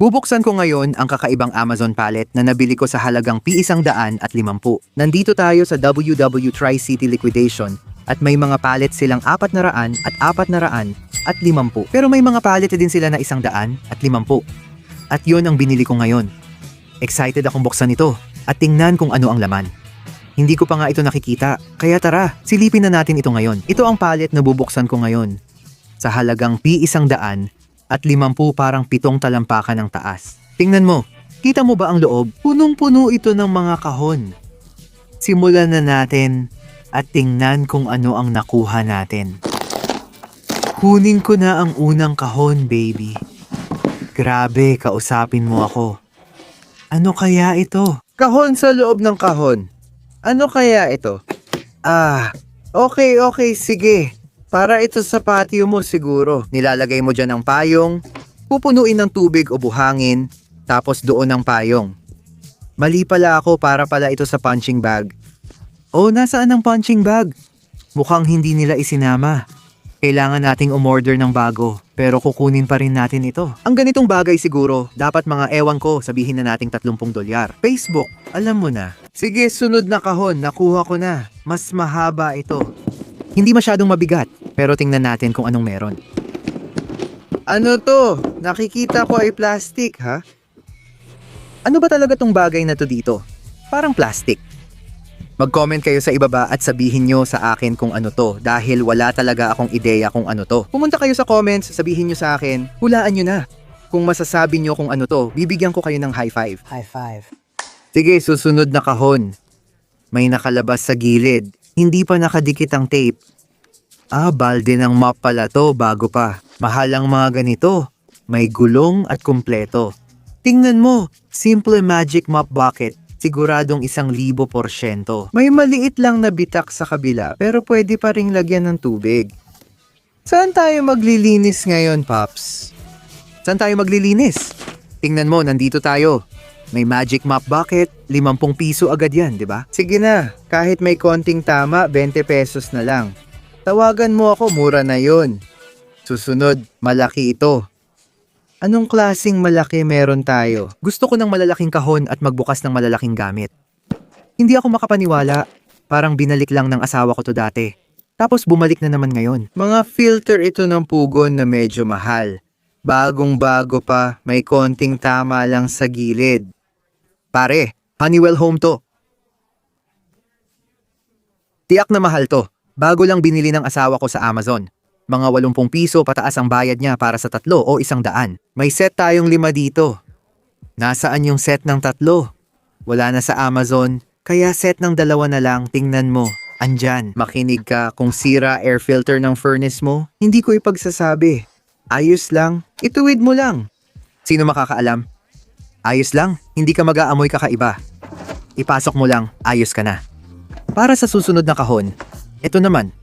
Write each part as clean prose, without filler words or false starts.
Bubuksan ko ngayon ang kakaibang Amazon pallet na nabili ko sa halagang P150. Nandito tayo sa WW Tri-City Liquidation at may mga pallet silang 400 at 400 at 50. Pero may mga pallet din sila na 100 at 50. At yun ang binili ko ngayon. Excited akong buksan ito at tingnan kung ano ang laman. Hindi ko pa nga ito nakikita, kaya tara, silipin na natin ito ngayon. Ito ang pallet na bubuksan ko ngayon. Sa halagang P100 at 50 parang 7 talampakan ng taas. Tingnan mo, kita mo ba ang loob? Punong-puno ito ng mga kahon. Simulan na natin at tingnan kung ano ang nakuha natin. Kunin ko na ang unang kahon, baby. Grabe, kausapin mo ako. Ano kaya ito? Kahon sa loob ng kahon. Ano kaya ito? Okay, sige. Para ito sa patio mo siguro. Nilalagay mo dyan ang payong, pupunuin ng tubig o buhangin, tapos doon ang payong. Mali pala ako, para pala ito sa punching bag. Oh, nasaan ang punching bag? Mukhang hindi nila isinama. Kailangan nating umorder ng bago, pero kukunin pa rin natin ito. Ang ganitong bagay siguro, dapat mga ewan ko, sabihin na nating $30. Facebook, alam mo na. Sige, sunod na kahon, nakuha ko na. Mas mahaba ito. Hindi masyadong mabigat, pero tingnan natin kung anong meron. Ano to? Nakikita ko ay plastic, ha? Ano ba talaga tong bagay na to dito? Parang plastic. Mag-comment kayo sa ibaba at sabihin nyo sa akin kung ano to dahil wala talaga akong ideya kung ano to. Pumunta kayo sa comments, sabihin nyo sa akin, hulaan nyo na. Kung masasabi nyo kung ano to, bibigyan ko kayo ng high five. High five. Sige, susunod na kahon. May nakalabas sa gilid. Hindi pa nakadikit ang tape. Balde ng map pala to, bago pa. Mahal ang mga ganito. May gulong at kumpleto. Tingnan mo, simple magic mop bucket. Siguradong 1,000%. May maliit lang na bitak sa kabila, pero pwede pa ring lagyan ng tubig. Saan tayo maglilinis ngayon, Pops? Saan tayo maglilinis? Tingnan mo, nandito tayo. May magic mop bucket, 50 piso agad yan, di ba? Sige na, kahit may konting tama, 20 pesos na lang. Tawagan mo ako, mura na yun. Susunod, malaki ito. Anong klaseng malaki meron tayo? Gusto ko ng malalaking kahon at magbukas ng malalaking gamit. Hindi ako makapaniwala, parang binalik lang ng asawa ko to dati. Tapos bumalik na naman ngayon. Mga filter ito ng pugon na medyo mahal. Bagong-bago pa, may konting tama lang sa gilid. Pare, Honeywell Home to. Tiyak na mahal to. Bago lang binili ng asawa ko sa Amazon. Mga 80 piso pataas ang bayad niya para sa 3 o 100. May set tayong 5 dito. Nasaan yung set ng 3? Wala na sa Amazon, kaya set ng 2 na lang, tingnan mo. Andyan, makinig ka, kung sira air filter ng furnace mo, hindi ko ipagsasabi. Ayos lang, ituwid mo lang. Sino makakaalam? Ayos lang, hindi ka mag-aamoy kakaiba. Ipasok mo lang, ayos ka na. Para sa susunod na kahon, ito naman.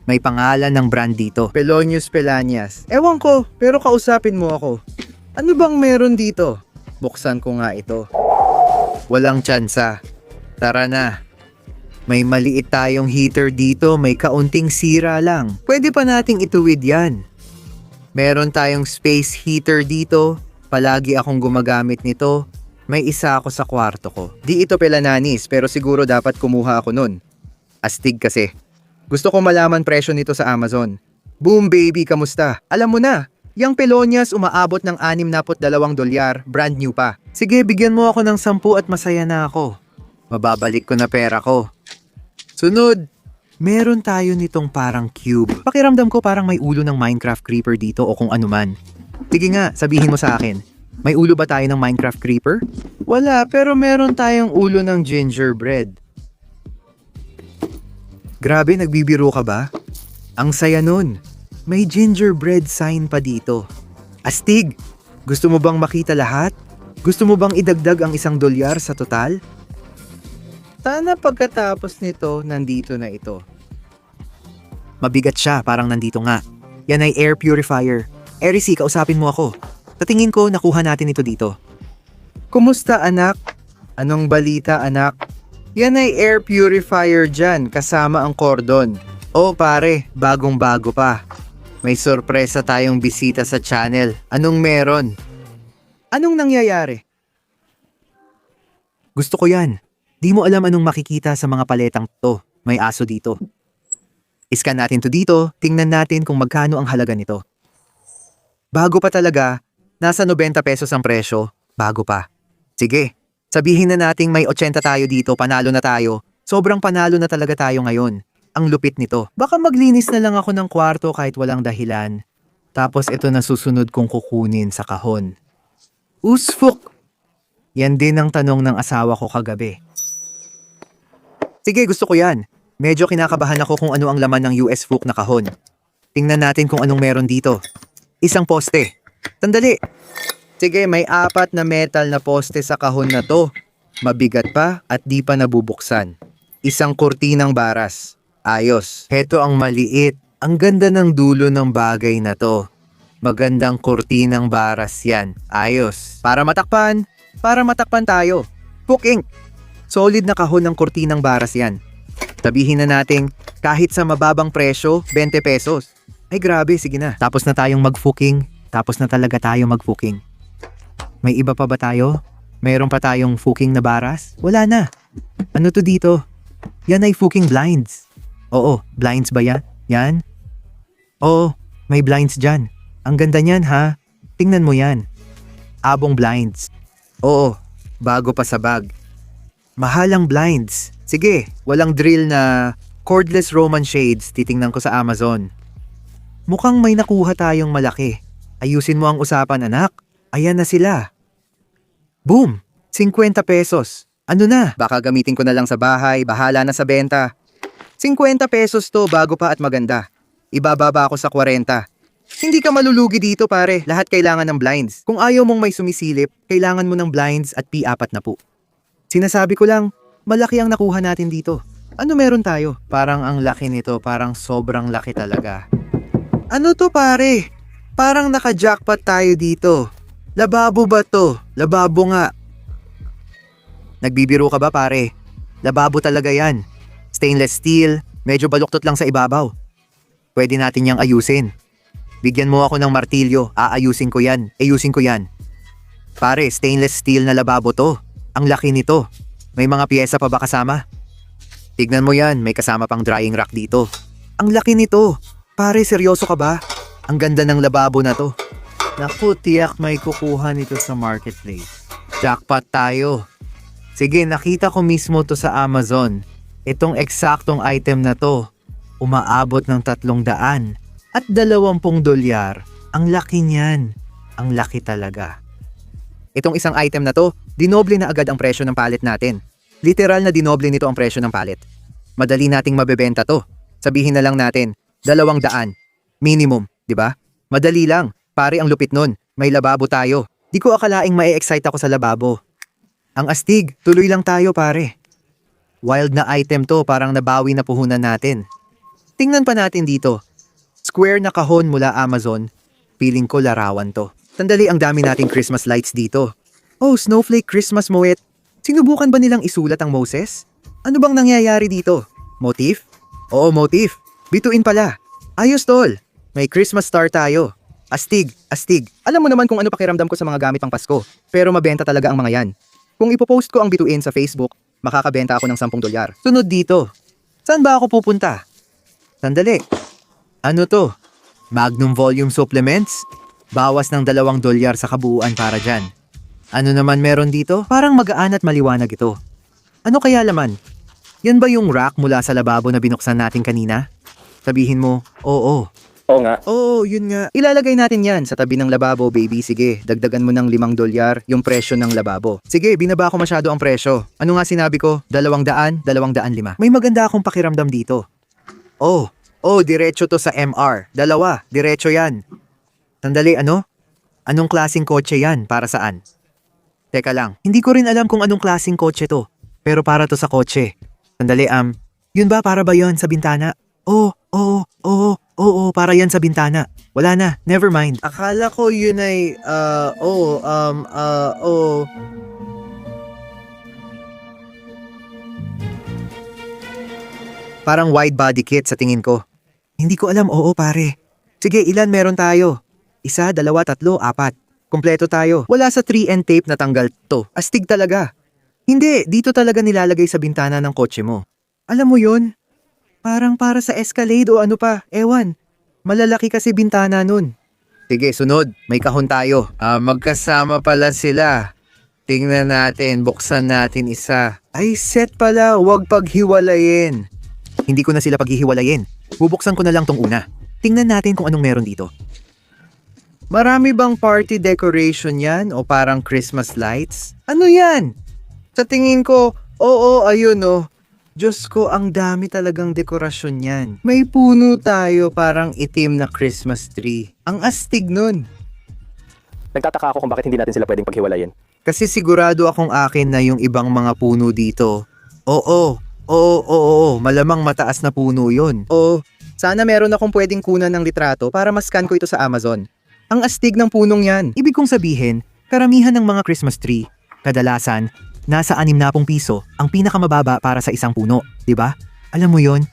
May pangalan ng brand dito. Pelonius Pelanias. Ewan ko, pero kausapin mo ako. Ano bang meron dito? Buksan ko nga ito. Walang tsansa. Tara na. May maliit tayong heater dito, may kaunting sira lang. Pwede pa nating ituwid yan. Meron tayong space heater dito. Palagi akong gumagamit nito. May isa ako sa kwarto ko. Di ito pelananis, pero siguro dapat kumuha ako nun. Astig kasi. Gusto ko malaman presyo nito sa Amazon. Boom baby, kamusta? Alam mo na, yung Pelonias umaabot ng $62, brand new pa. Sige, bigyan mo ako ng 10 at masaya na ako. Mababalik ko na pera ko. Sunod, meron tayo nitong parang cube. Pakiramdam ko parang may ulo ng Minecraft creeper dito o kung ano man. Sige nga, sabihin mo sa akin. May ulo ba tayo ng Minecraft creeper? Wala, pero meron tayong ulo ng gingerbread. Grabe, nagbibiro ka ba? Ang saya nun. May gingerbread sign pa dito. Astig, gusto mo bang makita lahat? Gusto mo bang idagdag ang $1 sa total? Sana pagkatapos nito, nandito na ito. Mabigat siya, parang nandito nga. Yan ay air purifier. Ericy, kausapin mo ako. Sa tingin ko, nakuha natin ito dito. Kumusta anak? Anong balita anak? Yan ay air purifier dyan, kasama ang cordon. Oh pare, bagong-bago pa. May sorpresa tayong bisita sa channel. Anong meron? Anong nangyayari? Gusto ko yan. Di mo alam anong makikita sa mga paletang to. May aso dito. Iskan natin to dito, tingnan natin kung magkano ang halaga nito. Bago pa talaga, nasa 90 pesos ang presyo, bago pa. Sige, sabihin na nating may 80 tayo dito, panalo na tayo. Sobrang panalo na talaga tayo ngayon. Ang lupit nito. Baka maglinis na lang ako ng kwarto kahit walang dahilan. Tapos ito na susunod kong kukunin sa kahon. Usfok! Yan din ang tanong ng asawa ko kagabi. Sige, gusto ko yan. Medyo kinakabahan ako kung ano ang laman ng US Fook na kahon. Tingnan natin kung anong meron dito. Isang poste. Sandali. Sige, may 4 na metal na poste sa kahon na to. Mabigat pa at di pa nabubuksan. Isang kurtinang baras. Ayos. Heto ang maliit. Ang ganda ng dulo ng bagay na to. Magandang kurtinang baras yan. Ayos. Para matakpan tayo. Booking. Solid na kahon ng kurtinang baras yan. Sabihin na natin, kahit sa mababang presyo, 20 pesos. Ay grabe, sige na. Tapos na tayong mag-fooking. Tapos na talaga tayo mag-fooking. May iba pa ba tayo? Mayroon pa tayong fooking na baras? Wala na. Ano to dito? Yan ay fooking blinds. Oo, blinds ba yan? Yan? Oo, may blinds dyan. Ang ganda niyan ha. Tingnan mo yan. Abong blinds. Oo, bago pa sa bag. Mahalang blinds. Sige, walang drill na cordless Roman shades. Titingnan ko sa Amazon. Mukhang may nakuha tayong malaki. Ayusin mo ang usapan, anak. Ayan na sila. Boom! 50 pesos. Ano na? Baka gamitin ko na lang sa bahay. Bahala na sa benta. 50 pesos to, bago pa at maganda. Ibababa ako sa 40. Hindi ka malulugi dito pare, lahat kailangan ng blinds. Kung ayaw mong may sumisilip, kailangan mo ng blinds at P4 na po. Sinasabi ko lang, malaki ang nakuha natin dito. Ano meron tayo? Parang ang laki nito, parang sobrang laki talaga. Ano to pare? Parang naka-jackpot tayo dito. Lababo ba to? Lababo nga. Nagbibiro ka ba pare? Lababo talaga yan. Stainless steel, medyo baluktot lang sa ibabaw. Pwede natin yang ayusin. Bigyan mo ako ng martilyo, aayusin ko yan, ayusin ko yan. Pare, stainless steel na lababo to. Ang laki nito. May mga piyesa pa ba kasama? Tignan mo yan, may kasama pang drying rack dito. Ang laki nito. Pare, seryoso ka ba? Ang ganda ng lababo na to. Naku, tiyak may kukuha nito sa marketplace. Jackpot tayo. Sige, nakita ko mismo to sa Amazon. Itong eksaktong item na to, umaabot ng 300 at 20 dolyar. Ang laki niyan. Ang laki talaga. Itong isang item na to, dinoble na agad ang presyo ng pallet natin. Literal na dinoble nito ang presyo ng pallet. Madali nating mabebenta to. Sabihin na lang natin, 200. Minimum, di ba? Madali lang. Pare, ang lupit nun. May lababo tayo. Di ko akalaing mae-excite ako sa lababo. Ang astig, tuloy lang tayo pare. Wild na item to, parang nabawi na puhunan natin. Tingnan pa natin dito. Square na kahon mula Amazon. Feeling ko larawan to. Sandali, ang dami nating Christmas lights dito. Oh, snowflake Christmas moet. Sinubukan ba nilang isulat ang Moses? Ano bang nangyayari dito? Motif? Oo, motif. Bituin pala. Ayos tol. May Christmas star tayo. Astig, astig. Alam mo naman kung ano pakiramdam ko sa mga gamit pang Pasko. Pero mabenta talaga ang mga yan. Kung ipopost ko ang bituin sa Facebook, makakabenta ako ng 10 dolyar. Sunod dito. Saan ba ako pupunta? Sandali. Ano to? Magnum Volume Supplements? Bawas ng 2 dolyar sa kabuuan para dyan. Ano naman meron dito? Parang magaan at maliwanag ito. Ano kaya laman? Yan ba yung rack mula sa lababo na binuksan natin kanina? Sabihin mo, oo. Oo nga. Oo, yun nga. Ilalagay natin yan sa tabi ng lababo, baby. Sige, dagdagan mo ng 5 dolyar yung presyo ng lababo. Sige, binaba ko masyado ang presyo. Ano nga sinabi ko? 200, 205. May maganda akong pakiramdam dito. Oh, diretso to sa MR. 2, diretso yan. Sandali, ano? Anong klaseng kotse yan? Para saan? Teka lang, hindi ko rin alam kung anong klaseng kotse to. Pero para to sa kotse. Sandali, yun ba para ba yun sa bintana? Oo, para yan sa bintana. Wala na, never mind. Akala ko yun ay, Parang wide body kit sa tingin ko. Hindi ko alam, oo pare. Sige, ilan meron tayo? 1, 2, 3, 4. Kompleto tayo. Wala sa 3N tape na tanggal to. Astig talaga. Hindi, dito talaga nilalagay sa bintana ng kotse mo. Alam mo yun? Parang para sa Escalade o ano pa, ewan. Malalaki kasi bintana nun. Sige, sunod. May kahon tayo. Magkasama pala sila. Tingnan natin, buksan natin isa. Ay, set pala, huwag paghiwalayin. Hindi ko na sila paghihiwalayin. Bubuksan ko na lang tong una. Tingnan natin kung anong meron dito. Marami bang party decoration yan o parang Christmas lights? Ano yan? Sa tingin ko, oo, ayun oh. Diyos ko, ang dami talagang dekorasyon yan. May puno tayo parang itim na Christmas tree. Ang astig nun. Nagtataka ako kung bakit hindi natin sila pwedeng paghiwalayin. Kasi sigurado akong akin na yung ibang mga puno dito. Oo, malamang mataas na puno yun. Oo, sana meron akong pwedeng kunan ng litrato para mascan ko ito sa Amazon. Ang astig ng punong yan. Ibig kong sabihin, karamihan ng mga Christmas tree, kadalasan, nasa 60 piso ang pinakamababa para sa isang puno, di ba? Alam mo yon?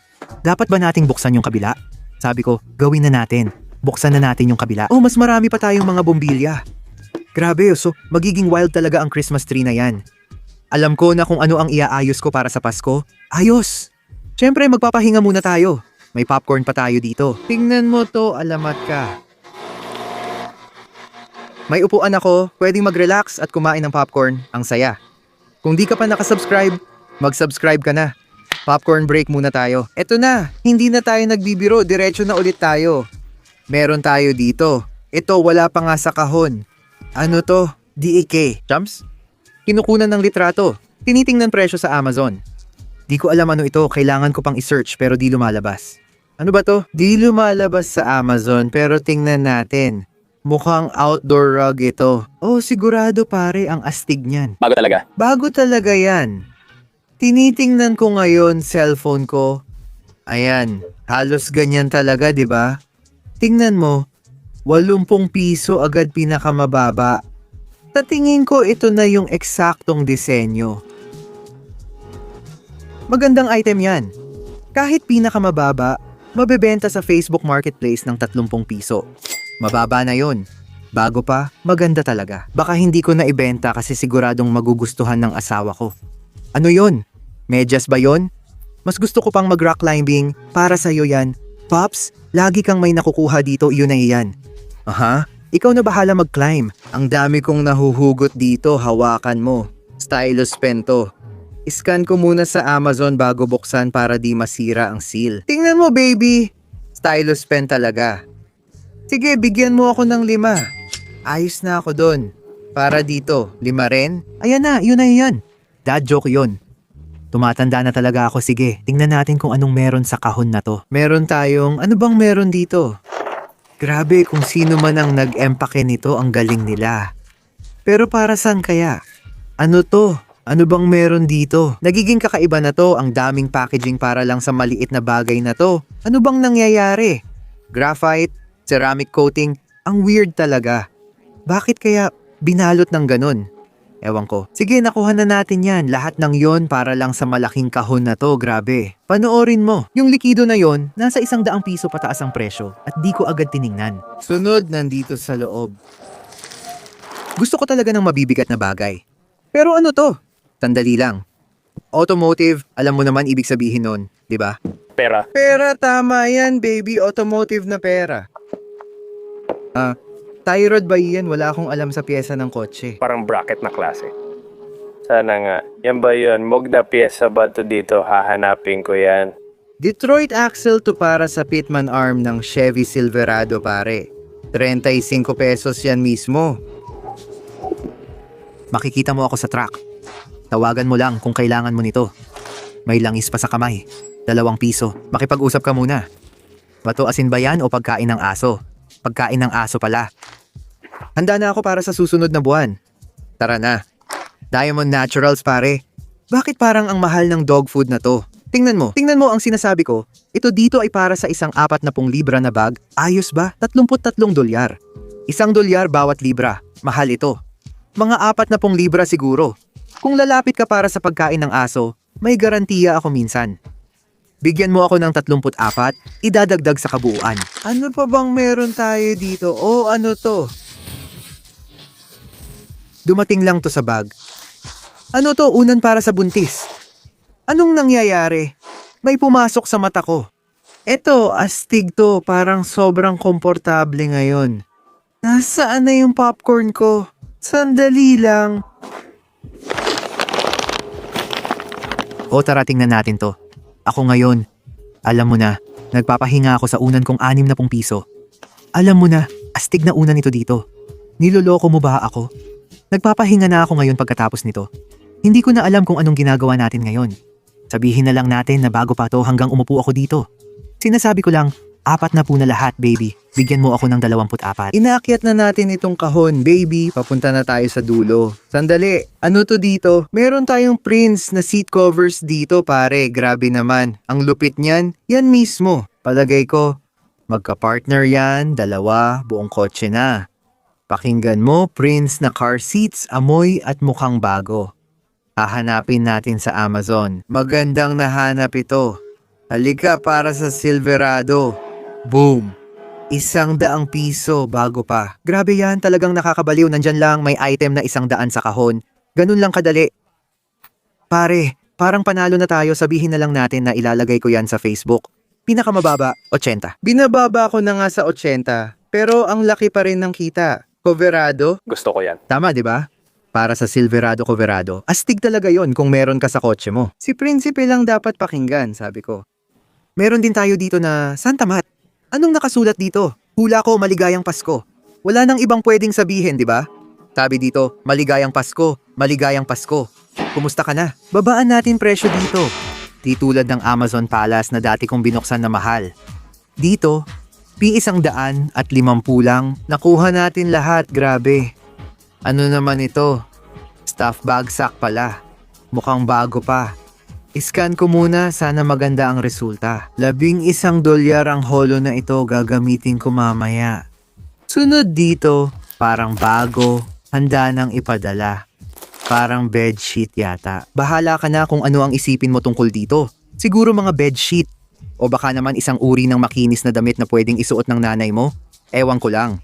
Dapat ba nating buksan yung kabila? Sabi ko, gawin na natin. Buksan na natin yung kabila. Oh, mas marami pa tayong mga bombilya. Grabe, so magiging wild talaga ang Christmas tree na yan. Alam ko na kung ano ang iaayos ko para sa Pasko. Ayos! Siyempre, magpapahinga muna tayo. May popcorn pa tayo dito. Tingnan mo to, alamat ka. May upuan ako, pwedeng mag-relax at kumain ng popcorn. Ang saya. Kung di ka pa nakasubscribe, mag-subscribe ka na. Popcorn break muna tayo. Eto na, hindi na tayo nagbibiro, diretso na ulit tayo. Meron tayo dito. Ito, wala pa nga sa kahon. Ano to? DEK. Chums? Kinukunan ng litrato. Tinitingnan presyo sa Amazon. Di ko alam ano ito, kailangan ko pang i-search pero di lumalabas. Ano ba to? Di lumalabas sa Amazon pero tingnan natin. Mukhang outdoor rug ito. Oh, sigurado pare ang astig niyan. Bago talaga. Bago talaga yan. Tinitingnan ko ngayon cellphone ko. Ayan, halos ganyan talaga, di ba? Tingnan mo, 80 piso agad pinakamababa. Sa tingin ko ito na yung eksaktong disenyo. Magandang item yan. Kahit pinakamababa, mabebenta sa Facebook Marketplace ng 30 piso. Mababa na yon. Bago pa, maganda talaga. Baka hindi ko na ibenta kasi siguradong magugustuhan ng asawa ko. Ano yon? Medyas ba yon? Mas gusto ko pang mag-rock climbing. Para sa'yo yan. Pops, lagi kang may nakukuha dito, yun na yan. Aha, ikaw na bahala mag-climb. Ang dami kong nahuhugot dito, hawakan mo. Stylus pen to. Iscan ko muna sa Amazon bago buksan para di masira ang seal. Tingnan mo baby, stylus pen talaga. Sige, bigyan mo ako ng 5. Ayos na ako doon. Para dito, 5 rin? Ayan na, yun na yan. Dad joke yun. Tumatanda na talaga ako, sige. Tingnan natin kung anong meron sa kahon na to. Meron tayong, ano bang meron dito? Grabe, kung sino man ang nag-empake nito, ang galing nila. Pero para saan kaya? Ano to? Ano bang meron dito? Nagiging kakaiba na to, ang daming packaging para lang sa maliit na bagay na to. Ano bang nangyayari? Graphite? Ceramic coating? Ang weird talaga. Bakit kaya binalot ng ganun? Ewan ko. Sige, nakuha na natin yan. Lahat ng yon para lang sa malaking kahon na to, grabe. Panoorin mo. Yung likido na yon, nasa 100 piso pataas ang presyo at di ko agad tiningnan. Sunod, nandito sa loob. Gusto ko talaga ng mabibigat na bagay. Pero ano to? Sandali lang. Automotive, alam mo naman ibig sabihin nun, di ba? Pera. Pera, tama yan, baby. Automotive na pera. Tie rod ba yan? Wala akong alam sa pyesa ng kotse. Parang bracket na klase. Sana nga. Yan ba yun? Mogda pyesa ba to dito? Hahanapin ko yan. Detroit axle to para sa pitman arm ng Chevy Silverado, pare. 35 pesos yan mismo. Makikita mo ako sa truck. Tawagan mo lang kung kailangan mo nito. May langis pa sa kamay. 2 piso. Makipag-usap ka muna. Bato asin ba yan o pagkain ng aso? Pagkain ng aso pala. Handa na ako para sa susunod na buwan. Tara na. Diamond Naturals, pare. Bakit parang ang mahal ng dog food na to? Tingnan mo ang sinasabi ko. Ito dito ay para sa isang 40 libra na bag. Ayos ba? 33 dolyar. $1 bawat libra. Mahal ito. Mga 40 libra siguro. Kung lalapit ka para sa pagkain ng aso, may garantiya ako minsan. Bigyan mo ako ng 34, idadagdag sa kabuuan. Ano pa bang meron tayo dito? Oh, ano to? Dumating lang to sa bag. Ano to, unan para sa buntis? Anong nangyayari? May pumasok sa mata ko. Eto, astig to, parang sobrang komportable ngayon. Nasaan na yung popcorn ko? Sandali lang. O tara, tingnan natin to. Ako ngayon, alam mo na, nagpapahinga ako sa unan kong 60 piso. Alam mo na, astig na unan nito dito. Niloloko mo ba ako? Nagpapahinga na ako ngayon pagkatapos nito. Hindi ko na alam kung anong ginagawa natin ngayon. Sabihin na lang natin na bago pa to hanggang umupo ako dito. Sinasabi ko lang, 40 na lahat, baby. Bigyan mo ako ng 24. Inaakyat na natin itong kahon, baby. Papunta na tayo sa dulo. Sandali, ano to dito? Meron tayong Prince na seat covers dito, pare. Grabe naman. Ang lupit niyan, yan mismo. Palagay ko, magka-partner yan, 2, buong kotse na. Pakinggan mo, Prince na car seats, amoy at mukhang bago. Hahanapin natin sa Amazon. Magandang nahanap ito. Halika para sa Silverado. Boom! 100 piso bago pa. Grabe yan, talagang nakakabaliw. Nandyan lang may item na 100 sa kahon. Ganun lang kadali. Pare, parang panalo na tayo. Sabihin na lang natin na ilalagay ko yan sa Facebook. Pinakamababa, 80. Binababa ko na nga sa 80. Pero ang laki pa rin ng kita. Coverado? Gusto ko yan. Tama, di ba? Para sa Silverado Coverado. Astig talaga yon kung meron ka sa kotse mo. Si Prinsipe lang dapat pakinggan, sabi ko. Meron din tayo dito na Santa Mat. Anong nakasulat dito? Hula ko, maligayang Pasko. Wala nang ibang pwedeng sabihin, di ba? Sabi dito, maligayang Pasko, maligayang Pasko. Kumusta ka na? Babaan natin presyo dito. Di tulad ng Amazon Palace na dati kong binuksan na mahal. Dito, P150 lang. Nakuha natin lahat, grabe. Ano naman ito? Stuff bag sack pala. Mukhang bago pa. Iscan ko muna, sana maganda ang resulta. $11 ang holo na ito, gagamitin ko mamaya. Sunod dito, parang bago, handa nang ipadala. Parang bedsheet yata. Bahala ka na kung ano ang isipin mo tungkol dito. Siguro mga bedsheet. O baka naman isang uri ng makinis na damit na pwedeng isuot ng nanay mo. Ewan ko lang.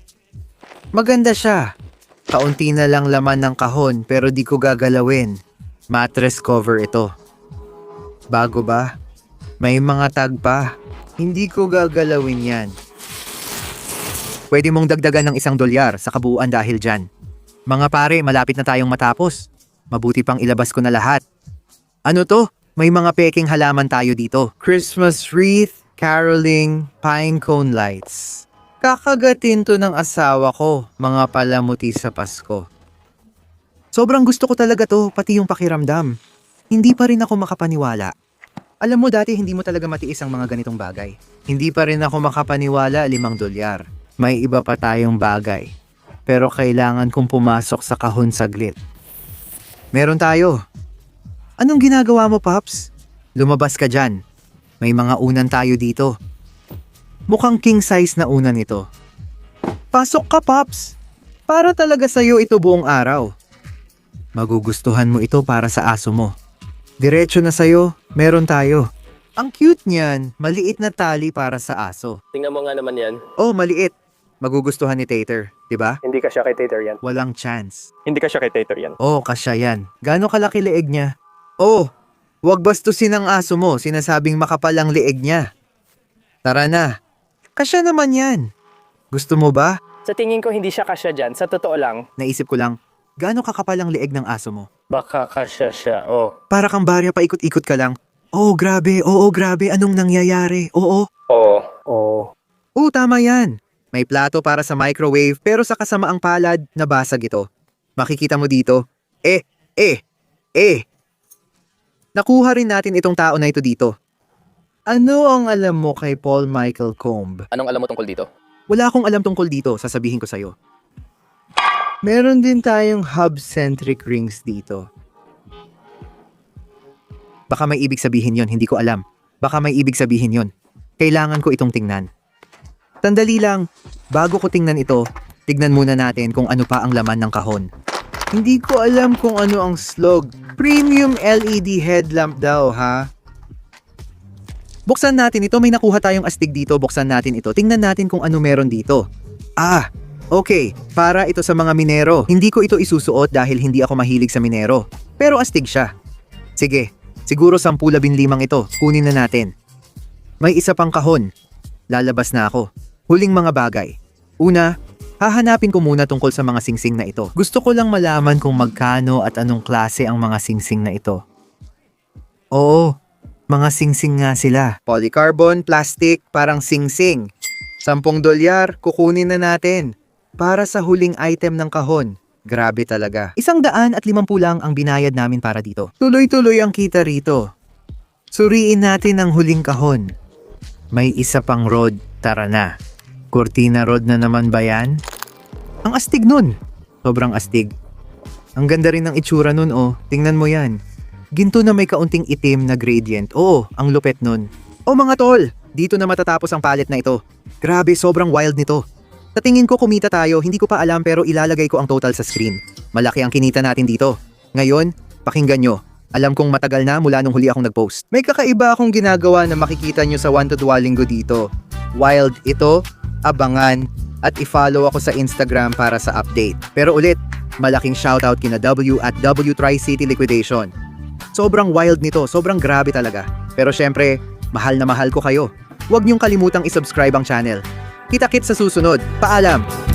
Maganda siya. Kaunti na lang laman ng kahon pero di ko gagalawin. Mattress cover ito. Bago ba? May mga tag pa. Hindi ko gagalawin yan. Pwede mong dagdagan ng $1 sa kabuuan dahil dyan. Mga pare, malapit na tayong matapos. Mabuti pang ilabas ko na lahat. Ano to? May mga peking halaman tayo dito. Christmas wreath, caroling, pine cone lights. Kakagatin to ng asawa ko, mga palamuti sa Pasko. Sobrang gusto ko talaga to, pati yung pakiramdam. Hindi pa rin ako makapaniwala. Alam mo dati hindi mo talaga matiis ang mga ganitong bagay. Hindi pa rin ako makapaniwala, $5. May iba pa tayong bagay. Pero kailangan kong pumasok sa kahon saglit. Meron tayo. Anong ginagawa mo, Pops? Lumabas ka dyan. May mga unan tayo dito. Mukhang king size na unan ito. Pasok ka, Pops. Para talaga sa'yo ito buong araw. Magugustuhan mo ito para sa aso mo. Diretso na sa'yo, meron tayo. Ang cute niyan, maliit na tali para sa aso. Tingnan mo nga naman yan. Oh, maliit. Magugustuhan ni Tater, di ba? Hindi ka siya kay Tater yan. Walang chance. Hindi ka siya kay Tater yan. Oh, kasya yan. Gaano kalaki leeg niya? Oh, wag bastusin ang aso mo, sinasabing makapal ang leeg niya. Tara na. Kasya naman yan. Gusto mo ba? Sa tingin ko hindi siya kasya dyan. Sa totoo lang. Naisip ko lang, gaano kakapal ang leeg ng aso mo? Baka kasya siya, oh. Para kang barya pa ikot-ikot ka lang. Oo, grabe, anong nangyayari? Oo. Oo. Oo. Oo, tama yan. May plato para sa microwave pero sa kasamaang palad, nabasag ito. Makikita mo dito. Nakuha rin natin itong tao na ito dito. Ano ang alam mo kay Paul Michael Combs? Anong alam mo tungkol dito? Wala akong alam tungkol dito, sasabihin ko sa'yo. Meron din tayong hub-centric rings dito. Baka may ibig sabihin yon, hindi ko alam. Baka may ibig sabihin yon. Kailangan ko itong tingnan. Sandali lang, bago ko tingnan ito, tignan muna natin kung ano pa ang laman ng kahon. Hindi ko alam kung ano ang slog. Premium LED headlamp daw, ha? Buksan natin ito, may nakuha tayong astig dito, buksan natin ito. Tingnan natin kung ano meron dito. Ah, Okay, para ito sa mga minero. Hindi ko ito isusuot dahil hindi ako mahilig sa minero. Pero astig siya. Sige, siguro 10-15 ito. Kunin na natin. May isa pang kahon. Lalabas na ako. Huling mga bagay. Una, hahanapin ko muna tungkol sa mga singsing na ito. Gusto ko lang malaman kung magkano at anong klase ang mga singsing na ito. Oo, mga singsing nga sila. Polycarbon, plastic, parang singsing. $10, kukunin na natin. Para sa huling item ng kahon. Grabe talaga. 150 lang ang binayad namin para dito. Tuloy-tuloy ang kita rito. Suriin natin ang huling kahon. May isa pang rod, tara na. Cortina rod na naman ba yan? Ang astig nun. Sobrang astig. Ang ganda rin ng itsura nun oh. Tingnan mo yan. Ginto na may kaunting itim na gradient. Oo, ang lupet nun. Oh mga tol, dito na matatapos ang palette na ito. Grabe, sobrang wild nito. Sa tingin ko kumita tayo, hindi ko pa alam pero ilalagay ko ang total sa screen. Malaki ang kinita natin dito. Ngayon, pakinggan nyo. Alam kong matagal na mula nung huli akong nag-post. May kakaiba akong ginagawa na makikita nyo sa 1 to 2 linggo dito. Wild ito, abangan, at i-follow ako sa Instagram para sa update. Pero ulit, malaking shoutout kina W at W Tri-City Liquidation. Sobrang wild nito, sobrang grabe talaga. Pero syempre, mahal na mahal ko kayo. Huwag niyong kalimutang isubscribe ang channel. Kita-kits sa susunod. Paalam!